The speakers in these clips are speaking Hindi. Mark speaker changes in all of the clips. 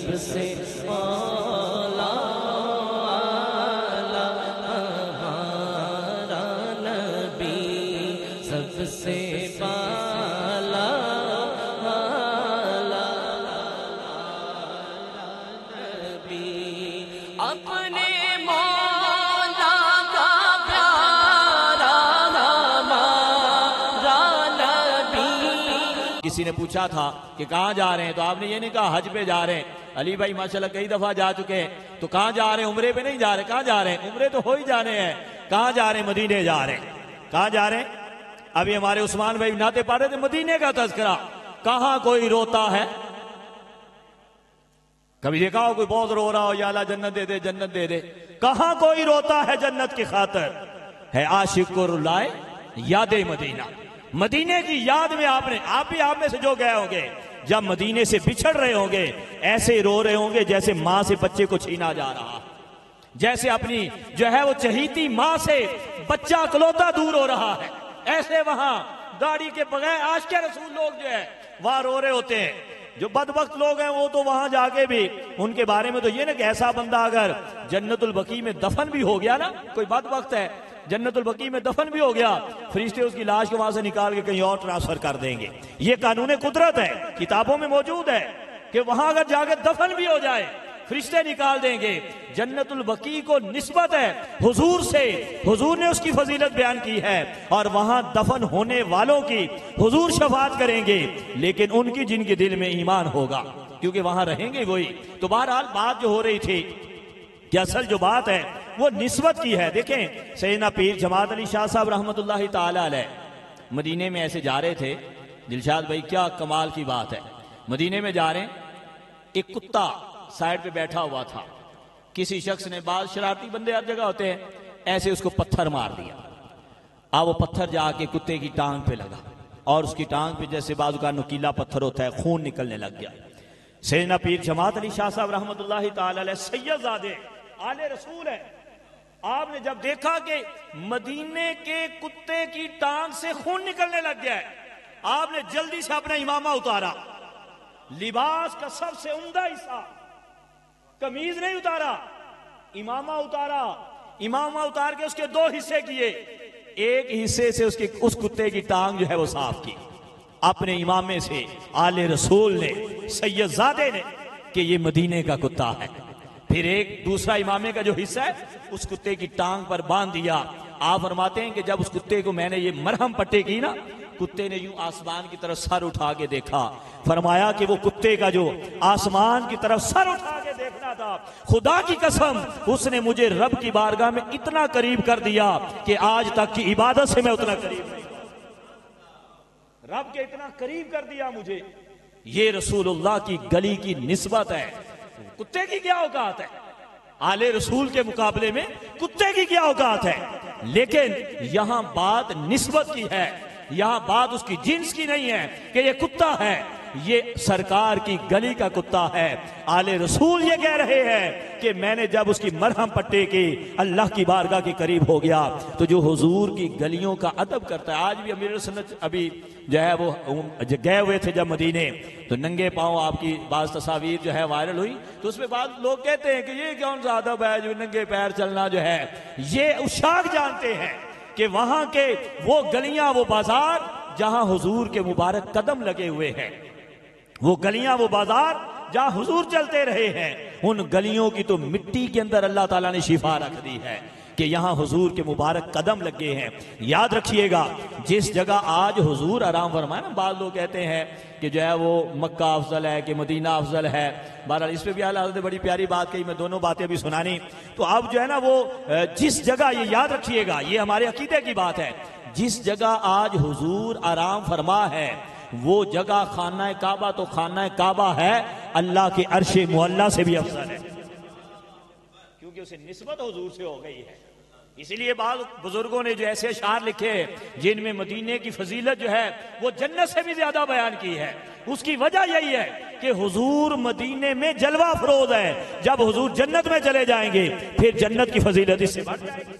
Speaker 1: सबसे आला हमारा नबी, सबसे पाला नबी, अपने मौला का प्यारा हमारा नबी। किसी ने पूछा था कि कहाँ जा रहे हैं, तो आपने ये नहीं कहा हज पे जा रहे हैं। अली भाई माशाल्लाह कई दफा जा चुके हैं, तो कहाँ जा रहे हैं? उम्रे पे नहीं जा रहे। कहाँ जा रहे हैं? उम्रे तो हो ही जाने हैं। कहाँ जा रहे हैं? मदीने जा रहे हैं। कहाँ जा रहे हैं? अभी हमारे उस्मान भाई नाते पढ़ रहे थे मदीने का तज़किरा। कहाँ कोई रोता है? कभी देखा हो कोई बहुत रो रहा हो, या अल्लाह जन्नत दे दे, जन्नत दे दे? कहाँ कोई रोता है जन्नत की खातिर? है आशिक को रुलाए याद मदीना। मदीने की याद में आप भी आप में से जो गए होंगे, जब मदीने से बिछड़ रहे होंगे, ऐसे रो रहे होंगे जैसे माँ से बच्चे को छीना जा रहा, जैसे अपनी जो है वो चहीती माँ से बच्चा कलौता दूर हो रहा है। ऐसे वहां गाड़ी के बगैर आशिक़ रसूल लोग जो है वहां रो रहे होते हैं। जो बदबख्त लोग हैं वो तो वहां जाके भी उनके बारे में तो ये ना कि ऐसा बंदा अगर जन्नतुल बकी में दफन भी हो गया ना, कोई बदबख्त है जन्नतुल बकी में दफन भी हो गया, फरिश्ते उसकी लाश को वहां से निकाल के कहीं और ट्रांसफर कर देंगे। ये कानून कुदरत है, किताबों में मौजूद है कि वहां अगर जाके दफन भी हो जाए फरिश्ते निकाल देंगे। जन्नतुल बकी को निस्बत है हुजूर से, हुजूर ने उसकी फजीलत बयान की है, और वहां दफन होने वालों की हुजूर शफाअत करेंगे, लेकिन उनकी जिनके दिल में ईमान होगा, क्योंकि वहां रहेंगे वही। तो बहरहाल बात जो हो रही थी कि असल जो बात है वो निस्बत की है। देखें सैयदना पीर जमात अली शाह साहब रहमतुल्लाहि ताला अलैह मदीने में ऐसे जा रहे थे। दिलशाद भाई क्या कमाल की बात है, मदीने में जा रहे हैं, एक कुत्ता साइड पे बैठा हुआ था। किसी शख्स ने, बाद शरारती बंदे हर जगह होते हैं, ऐसे उसको पत्थर मार दिया। अब वो पत्थर जाके कुत्ते की टांग पे लगा, और उसकी टांग पे जैसे बाजू का नुकीला पत्थर होता है, खून निकलने लग गया। सैयदना पीर जमात अली शाह साहब रहमतुल्लाहि ताला अलैह सैयदजादे आले रसूल है। आपने जब देखा कि मदीने के कुत्ते की टांग से खून निकलने लग गया है, आपने जल्दी से अपना इमामा उतारा, लिबास का सबसे उम्दा हिस्सा, कमीज नहीं उतारा, इमामा उतारा। इमामा उतार के उसके दो हिस्से किए, एक हिस्से से उसके उस कुत्ते की टांग जो है वो साफ की अपने इमामे से, आले रसूल ने, सैयदजादे ने, कि ये मदीने का कुत्ता है। फिर एक दूसरा इमामे का जो हिस्सा है उस कुत्ते की टांग पर बांध दिया। आप फरमाते हैं कि जब उस कुत्ते को मैंने ये मरहम पट्टी की ना, कुत्ते ने यूं आसमान की तरफ सर उठा के देखा। फरमाया कि वो कुत्ते का जो आसमान की तरफ सर उठा के देखना था, खुदा की कसम उसने मुझे रब की बारगाह में इतना करीब कर दिया कि आज तक की इबादत से मैं उतना करीब नहीं, रब के इतना करीब कर दिया मुझे। ये रसूलुल्लाह की गली की निस्बत है। कुत्ते की क्या औकात है? आले रसूल के मुकाबले में कुत्ते की क्या औकात है? लेकिन यहां बात निस्बत की है, यहां बात उसकी जिन्स की नहीं है कि ये कुत्ता है, ये सरकार की गली का कुत्ता है। आले रसूल ये कह रहे हैं कि मैंने जब उसकी मरहम पट्टी की, अल्लाह की बारगाह के करीब हो गया। तो जो हुजूर की गलियों का अदब करता है, आज भी अमीर सुन्नत अभी जो है वो गए हुए थे जब मदीने, तो नंगे पांव आपकी बाज तस्वीर जो है वायरल हुई, तो उसमें बाद लोग कहते हैं कि ये कौन सा अदब है जो नंगे पैर चलना जो है। ये उशाक जानते हैं कि वहां के वो गलियां, वो बाजार जहां हुजूर के मुबारक कदम लगे हुए हैं, वो गलियां, वो बाजार जहां हुजूर चलते रहे हैं, उन गलियों की तो मिट्टी के अंदर अल्लाह ताला ने शिफा रख दी है कि यहां हुजूर के मुबारक कदम लगे हैं। याद रखिएगा, जिस जगह आज हुजूर आराम फरमाए ना, बाद लोग कहते हैं कि जो है वो मक्का अफजल है कि मदीना अफजल है। बहरहाल इस पे भी आला हज़रत ने बड़ी प्यारी बात कही, मैं दोनों बातें भी सुनानी। तो अब जो है ना वो जिस जगह, ये याद रखिएगा, ये हमारे अकीदे की बात है, जिस जगह आज हुजूर आराम फरमा है वो जगह खाना काबा, तो खाना काबा है अल्लाह के अर्शे मुअल्ला से भी अफजल है, क्योंकि उसे निस्बत हुजूर से हो गई है। इसीलिए बाद बुजुर्गों ने जो ऐसे अशार लिखे जिनमें मदीने की फजीलत जो है वो जन्नत से भी ज्यादा बयान की है, उसकी वजह यही है कि हुजूर मदीने में जलवा फरोज है। जब हुजूर जन्नत में चले जाएंगे फिर जन्नत की फजीलत इससे बढ़ जाएगी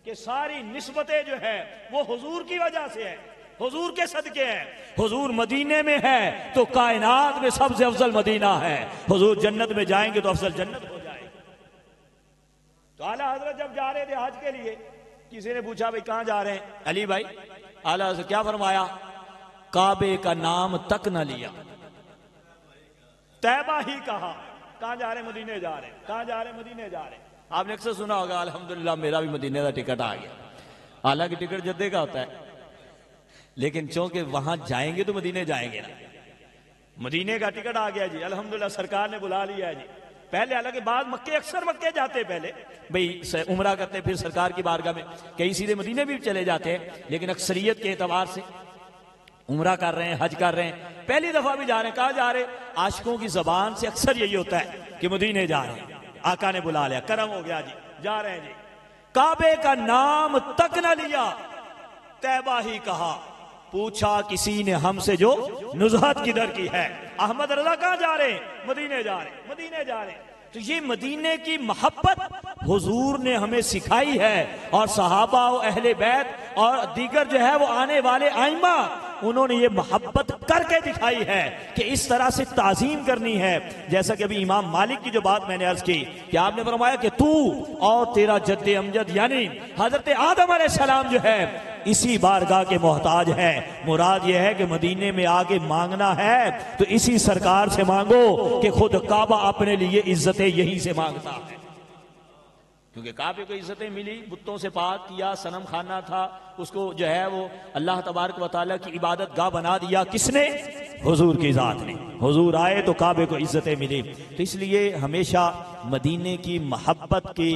Speaker 1: कि सारी निस्बतें जो है वो हुजूर की वजह से है। हुजूर के सदके हैं। हुजूर मदीने में है तो कायनात में सबसे अफजल मदीना है। हुजूर जन्नत में जाएंगे तो अफजल जन्नत हो जाएगी। तो आला हजरत जब जा रहे थे हज के लिए, किसी ने पूछा भाई कहां जा रहे हैं? अली भाई, आला हजरत क्या फरमाया? काबे का नाम तक न लिया, तैबा ही कहा। कहां जा रहे? मदीने जा रहे। कहां जा रहे? मदीने जा रहे। आपने अक्सर सुना होगा अल्हम्दुलिल्लाह मेरा भी मदीने का टिकट आ गया। हालांकि टिकट जद्दे का होता है, लेकिन चूंकि वहां जाएंगे तो मदीने जाएंगे ना। मदीने का टिकट आ गया जी, अल्हम्दुलिल्लाह सरकार ने बुला लिया है जी। पहले हालांकि बाद मक्के, अक्सर मक्के जाते पहले भाई उमरा करते, फिर सरकार की बारगाह में, कई सीधे मदीने भी चले जाते हैं, लेकिन अक्सरियत के एतबार से उमरा कर रहे हैं, हज कर रहे हैं, पहली दफा भी जा रहे हैं। कहा जा रहे? आशिकों की जबान से अक्सर यही होता है कि मदीने जा रहे हैं, आका ने बुला लिया, करम हो गया जी, जा रहे हैं जी। काबे का नाम तक न लिया, तैबा ही कहा। पूछा किसी ने हमसे जो नुज़हत किधर की है? अहमद रजा कहां जा रहे? मदीने जा रहे, मदीने जा रहे। तो ये मदीने की मोहब्बत हुजूर ने हमें सिखाई है, और सहाबा और अहले बैत और दीगर जो है वो आने वाले आइमा, उन्होंने ये मोहब्बत करके दिखाई है कि इस तरह से ताजीम करनी है। जैसा कि अभी इमाम मालिक की जो बात मैंने अर्ज की कि आपने फरमाया कि तू और तेरा जद्दे अमजद यानी हजरत आदम अलैहिस्सलाम जो है इसी बारगाह के मोहताज है। मुराद यह है कि मदीने में आगे मांगना है तो इसी सरकार से मांगो कि खुद काबा अपने लिए इज्जतें यहीं से मांगता है, क्योंकि काबे को इज्जतें मिली, बुतों से पाक किया, सनम खाना था, उसको जो है वो अल्लाह तबारक व तआला की इबादत गाह बना दिया। किसने? हुजूर की जात ने। हुजूर आए तो काबे को इज्जतें मिली। तो इसलिए हमेशा मदीने की मोहब्बत की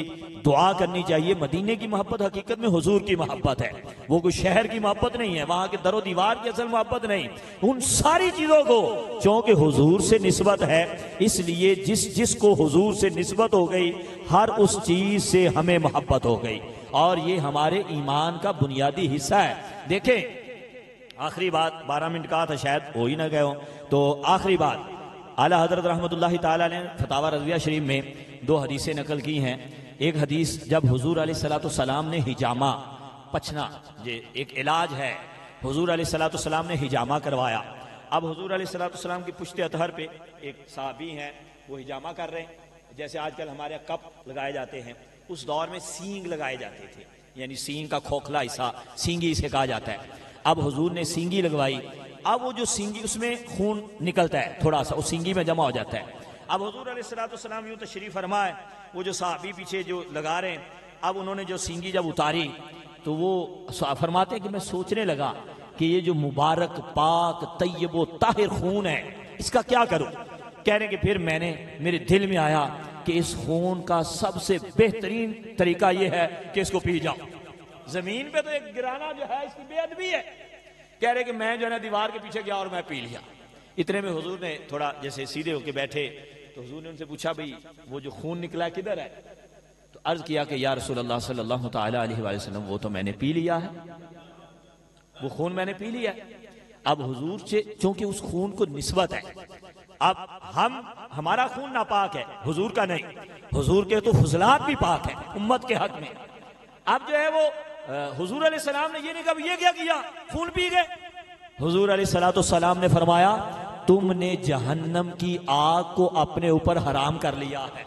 Speaker 1: दुआ करनी चाहिए। मदीने की मोहब्बत हकीकत में हुजूर की मोहब्बत है, वो कोई शहर की मोहब्बत नहीं है, वहां के दरो दीवार की असल मोहब्बत नहीं। उन सारी चीजों को चूंकि हुजूर से निस्बत है, इसलिए जिसको हुजूर से निस्बत हो गई, हर उस चीज से हमें मोहब्बत हो गई, और ये हमारे ईमान का बुनियादी हिस्सा है। देखें, आखिरी बात, 12 मिनट कहा था, शायद हो ही ना गए हो, तो आखिरी बात, आला हजरत रहमतुल्लाहि ताला ने फतावा रज़विया शरीफ में 2 हदीसें नकल की हैं। एक हदीस, जब हुजूर अलैहिस्सलाम ने हिजामा, पछना, ये एक इलाज है, हुजूर अलैहिस्सलाम ने हिजामा करवाया। अब हुजूर अलैहिस्सलाम की पुश्ते अतहर पे एक साहबी हैं, वो हिजामा कर रहे हैं। जैसे आजकल हमारे कप लगाए जाते हैं, उस दौर में सींग लगाए जाते थे, यानी सींग का खोखला हिस्सा सींगी इसे कहा जाता है। अब हुजूर ने सींगी लगवाई। अब वो जो सींगी, उसमें खून निकलता है थोड़ा सा, उस सींगी में जमा हो जाता है। अब हुजूर अलैहिस्सलाम यूं तशरीफ फरमाए, वो जो साहबी पीछे जो लगा रहे हैं, अब उन्होंने जो सींगी जब उतारी तो वो फरमाते हैं कि मैं सोचने लगा कि ये जो मुबारक पाक तय्यब व ताहिर खून है, इसका क्या करूं? कह रहे कि फिर मेरे दिल में आया कि इस खून का सबसे बेहतरीन तरीका यह है कि इसको पी जाओ। जमीन पे तो एक गिराना जो है इसकी बेअदबी है। कह रहे कि मैं जो है ना दीवार के पीछे गया और मैं पी लिया। इतने में हुजूर ने थोड़ा जैसे सीधे होके बैठे, तो हुजूर ने उनसे पूछा, भाई वो जो खून निकला किधर है? तो अर्ज किया कि या रसूलल्लाह सल्लल्लाहु तआला अलैहि वसल्लम, वो तो मैंने पी लिया है, वो खून मैंने पी लिया। अब हुजूर से चूंकि उस खून को निस्बत है, अब हमारा खून नापाक है, हुजूर का नहीं, हुजूर के तो फुजलात भी पाक है उम्मत के हक में। अब जो है वो हुजूर अलैहिस्सलाम ने ये नहीं कहा ये क्या किया, खून पी गए। हुजूर अलैहिस्सलाम ने फरमाया, तुमने जहन्नम की आग को अपने ऊपर हराम कर लिया है।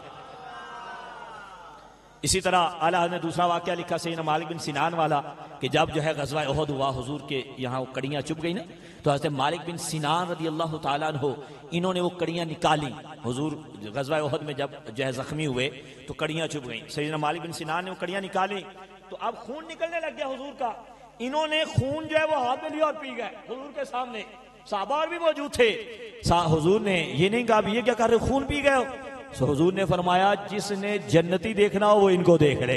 Speaker 1: इसी तरह आला ने दूसरा वाकया लिखा सैयदना मालिक बिन सिनान वाला, कि जब जो है गज़वा उहद हुआ, हुजूर के यहाँ वो कड़ियाँ चुभ गई ना, तो हज़रत मालिक बिन सिनान रज़ी अल्लाह तआला अन्हु, इन्होंने वो कड़ियाँ निकाली। हुजूर गज़वा उहद में जब जो है जख्मी हुए तो कड़ियाँ चुभ गई, सैयदना मालिक बिन सिनान ने वो कड़ियाँ निकाली, तो अब खून निकलने लग गया हुजूर का। इन्होंने खून जो है वो हाथ में लिया और पी गए हुजूर के सामने, सहाबा और भी मौजूद थे। हुजूर ने ये नहीं कहा ये क्या कर रहे, खून पी गए हो। सो हुजूर ने फरमाया, जिसने जन्नती देखना हो वो इनको देख ले,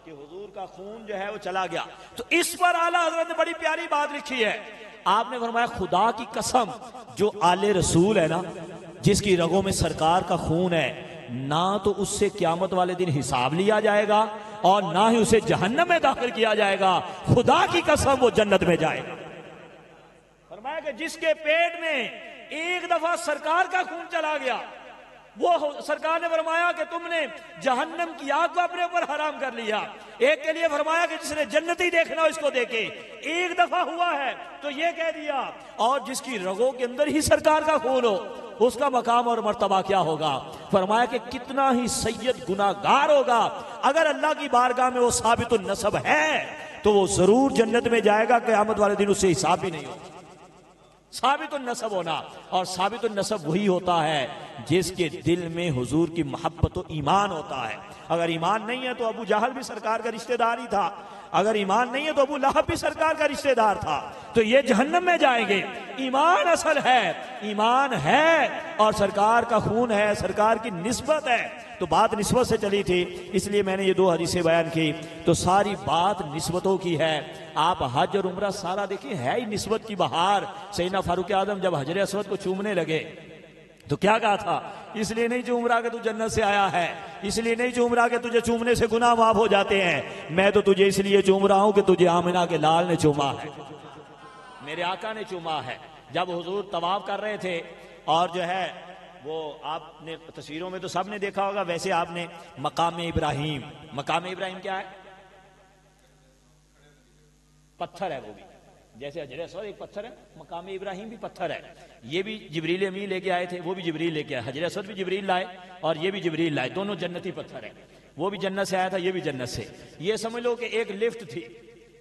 Speaker 1: कि हुजूर का खून जो है वो चला गया। तो इस पर आला हजरत ने बड़ी प्यारी बात लिखी है। आपने फरमाया, खुदा की कसम, जो आले रसूल है ना, जिसकी रगों में सरकार का खून है, ना तो उससे क़यामत वाले दिन हिसाब लिया जाएगा और ना ही उसे जहन्नम में दाखिल किया जाएगा। खुदा की कसम वो जन्नत में जाएगा। फरमाया कि जिसके पेट में एक दफा सरकार का खून चला गया, वो सरकार ने फरमाया कि तुमने जहन्नम की आग को अपने ऊपर हराम कर लिया। एक के लिए फरमाया कि जिसने जन्नती देखना हो इसको देखे, एक दफा हुआ है तो ये कह दिया, और जिसकी रगों के अंदर ही सरकार का खून हो उसका मकाम और मर्तबा क्या होगा। फरमाया कि कितना ही सैयद गुनाहगार होगा, अगर अल्लाह की बारगाह में वो साबितुन नसब है तो वो जरूर जन्नत में जाएगा, क़यामत वाले दिन उससे हिसाब भी नहीं होगा। साबितुन नसब होना, और साबितुन नसब वही होता है जिसके दिल में हुजूर की मोहब्बत और ईमान होता है। अगर ईमान नहीं है तो अबू जहल भी सरकार का रिश्तेदार ही था, अगर ईमान नहीं है तो अबू लहब भी सरकार का रिश्तेदार था, तो ये जहन्नम में जाएंगे। ईमान असल है, ईमान है और सरकार का खून है, सरकार की निस्बत है। तो बात निस्बत से चली थी, इसलिए मैंने ये 2 हदीसें बयान की। तो सारी बात निस्बतों की है। आप हज और उम्रा सारा देखिए है ही निस्बत की बहार। सैयदना फारूक आजम जब हजर असवद को चूमने लगे तो क्या कहा था, इसलिए नहीं चूम रहा कि तू जन्नत से आया है, इसलिए नहीं चूम रहा कि तुझे चूमने से गुनाह माफ हो जाते हैं, मैं तो तुझे इसलिए चूम रहा हूं कि तुझे आमिना के लाल ने चूमा है, मेरे आका ने चूमा है। जब हुजूर तवाफ कर रहे थे और जो है वो आपने तस्वीरों में तो सबने देखा होगा, वैसे आपने मकाम इब्राहिम, मकाम इब्राहिम क्या है, पत्थर है, वो भी जैसे हजर असवद एक पत्थर है, मकाम इब्राहिम भी पत्थर है। ये भी जिब्रील अमीन लेके आए थे, वो भी जिब्रील लेके आए, हजर असवद भी जिब्रील लाए और ये भी जिब्रील लाए, दोनों जन्नती पत्थर है। वो भी जन्नत से आया था, ये भी जन्नत से। ये समझ लो कि एक लिफ्ट थी,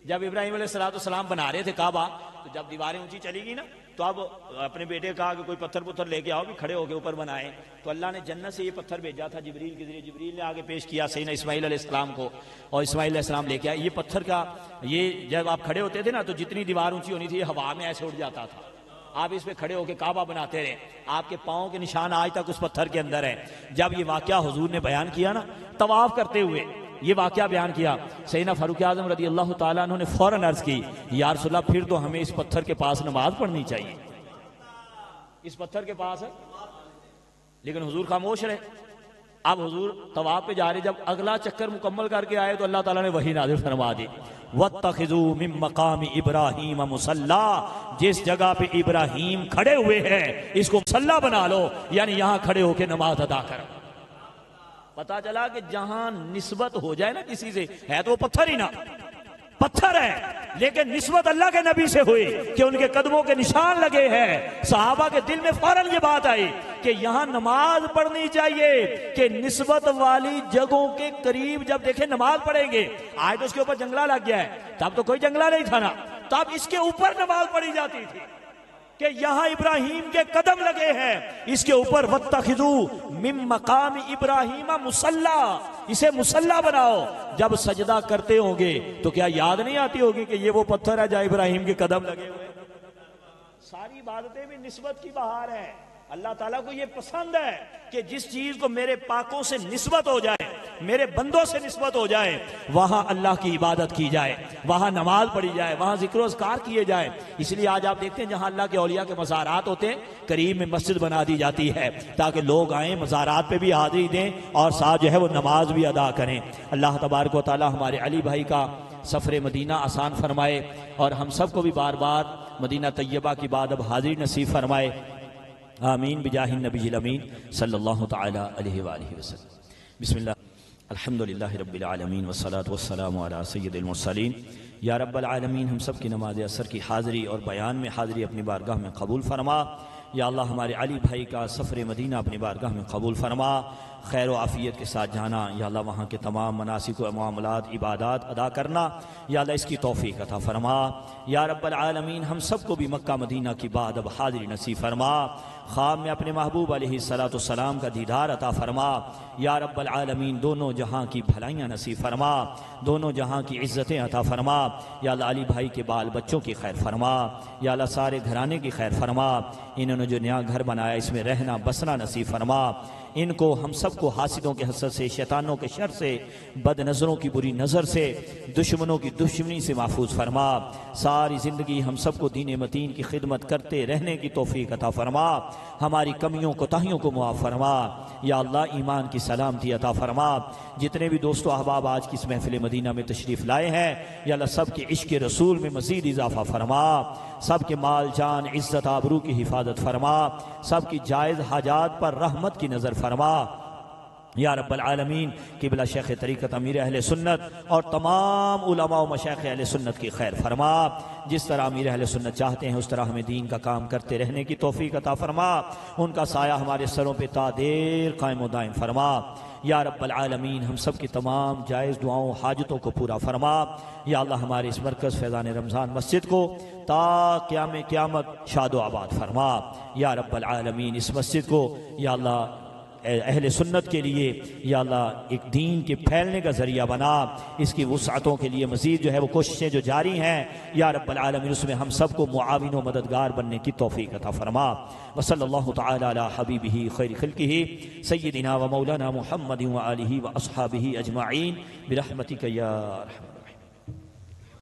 Speaker 1: जब इब्राहिम अलैहिस्सलाम बना रहे थे काबा, तो जब दीवारें ऊंची चली गई ना, तो अब अपने बेटे कहा कि कोई पत्थर पुत्थर लेके आओ, भी खड़े होके ऊपर बनाए। तो अल्लाह ने जन्नत से ये पत्थर भेजा था जिब्रील के जरिए, जिब्रील ने आगे पेश किया सैयदना इस्माइल अलैहिस्सलाम को, और इस्माइल अलैहिस्सलाम लेके आए। ये पत्थर का, ये जब आप खड़े होते थे ना तो जितनी दीवार ऊंची होनी थी हवा में ऐसे उड़ जाता था। आप इस पे खड़े होकर काबा बनाते रहे, आपके पाँव के निशान आज तक उस पत्थर के अंदर है। जब ये वाकया हुजूर ने बयान किया ना, तवाफ करते हुए ये वाकया बयान किया, सैयदना फारूक आजम रदी अल्लाह ताला अन्हु ने फौरन अर्ज की, या रसूलल्लाह फिर तो हमें इस पत्थर के पास नमाज पढ़नी चाहिए, इस पत्थर के पास है। लेकिन हुजूर खामोश रहे। अब हुजूर तवाफ पे जा रहे, जब अगला चक्कर मुकम्मल करके आए तो अल्लाह ताला ने वही नाज़िल फरमा दी, वत्तखिज़ू मिन मकाम इब्राहीम मुसल्ला, जिस जगह पे इब्राहिम खड़े हुए हैं इसको मुसल्ला बना लो, यानी यहां खड़े होकर नमाज अदा करो। पता चला कि जहां निस्बत हो जाए ना किसी से, है तो वो पत्थर ही ना, पत्थर है, लेकिन निस्बत अल्लाह के नबी से हुई कि उनके कदमों के निशान लगे हैं। सहाबा के दिल में फौरन ये बात आई कि यहां नमाज पढ़नी चाहिए, कि निस्बत वाली जगहों के करीब जब देखे नमाज पढ़ेंगे। आज तो उसके ऊपर जंगला लग गया है, तब तो कोई जंगला नहीं था ना, तब इसके ऊपर नमाज पढ़ी जाती थी कि यहां इब्राहिम के कदम लगे हैं, इसके ऊपर वत्तखिज़ू मिन मकाम इब्राहिम मुसल्ला, इसे मुसल्ला बनाओ। जब सजदा करते होंगे तो क्या याद नहीं आती होगी कि ये वो पत्थर है जहां इब्राहिम के कदम लगे हुए। सारी इबादतें भी निस्बत की बहार है। अल्लाह ताला को ये पसंद है कि जिस चीज को मेरे पाकों से निस्बत हो जाए, मेरे बंदों से निस्बत हो जाए, वहां अल्लाह की इबादत की जाए, वहां नमाज पढ़ी जाए, वहां जिक्र अज़कार किए जाए। इसलिए आज आप देखते हैं जहां अल्लाह के औलिया के मज़ारात होते हैं, करीब में मस्जिद बना दी जाती है ताकि लोग आए, मज़ारात पे भी हाज़िरी दें और साथ जो है वो नमाज भी अदा करें। अल्लाह तबारक व तआला हमारे अली भाई का सफ़र मदीना आसान फरमाए और हम सबको भी बार बार मदीना तैयबा की बाद अब हाज़िरी नसीब फरमाए। आमीन बिजाहि नबील अमीन सल्लल्लाहु तआला अलैहि वसल्लम। बिस्मिल्लाह, अल्हम्दुलिल्लाहि रब्बिल आलमीन वस्सलातु वस्सलामु अला सय्यिदिल मुरसलीन। या रब्बल आलमीन, हम सब की नमाज असर की हाज़िरी और बयान में हाज़िरी अपनी बारगाह में कबूल फरमा। या अल्लाह, हमारे अली भाई का सफ़र मदीना अपनी बारगाह में कबूल फरमा, खैर व आफ़ियत के साथ जाना। या अल्लाह, वहाँ के तमाम मनासिक व मामलात इबादात अदा करना। या अल्लाह, इसकी तौफ़ीक़ अता फरमा। या रब्बल आलमीन, हम सबको भी मक्का मदीना की बाद अब हाज़िरी नसीब फरमा। ख़ाब में अपने महबूब अलैहिस्सलाम का दीदार अता फरमा। या रब्बल आलमीन, दोनों जहाँ की भलाइयाँ नसीब फरमा, दोनों जहाँ की इज़्ज़तें अता फरमा। या अल्लाह, अली भाई के बाल बच्चों की खैर फरमा। या अल्लाह, सारे घराने की खैर फरमा। इन्होंने जो नया घर बनाया इसमें रहना बसना नसीब फरमा। इनको हम सबको हासिदों के हसद से, शैतानों के शर से, बद नज़रों की बुरी नज़र से, दुश्मनों की दुश्मनी से महफूज फरमा। सारी ज़िंदगी हम सबको दीन मतीन की खिदमत करते रहने की तौफ़ीक़ अता फरमा। हमारी कमियों कोताहियों को मुआफ़ फरमा। या अल्लाह ईमान की सलामती अता फरमा। जितने भी दोस्तों अहबाब आज की इस महफिल मदीना में तशरीफ़ लाए हैं, या अल्लाह सब के इश्क़ रसूल में मज़ीद इजाफ़ा फरमा। सब के माल जान इज़्ज़त आबरू की हिफाजत फरमा। सब की जायज़ हाजात पर रहमत की नज़र फरमा। या रब्बल आलमीन क़िबला शेख़ तरीक़त अमीर अहले सुन्नत और तमाम उलमा व मशाइख़ अहले सुन्नत की खैर फरमा। जिस तरह अमीर अहले सुन्नत चाहते हैं उस तरह हमें दीन का काम करते रहने की तौफ़ीक़ अता फरमा। उनका साया हमारे सरों पे तादेर कायम व दायम फरमा। या रब्बल आलमीन हम सब की तमाम जायज़ दुआओं हाजतों को पूरा फरमा। या अल्लाह हमारे इस मरकज़ फैज़ान रमज़ान मस्जिद को ता क़याम क़यामत शादो आबाद फरमा। या रब्बल आलमीन इस मस्जिद को या अल्लाह अहले सुन्नत के लिए या अल्लाह एक दीन के फैलने का ज़रिया बना। इसकी वुसअतों के लिए मज़ीद जो है वो कोशिशें जो जारी हैं, या रब्बल आलमीन उसमें हम सब को मुआविन व मददगार बनने की तौफ़ीक़ अता फरमा। व सल्लल्लाहु तआला अला हबीबिही खैर खल्क़िही सय्यिदिना व मौलाना मुहम्मद व आलिही व अस्हाबिही अजमाईन बिरहमतिक या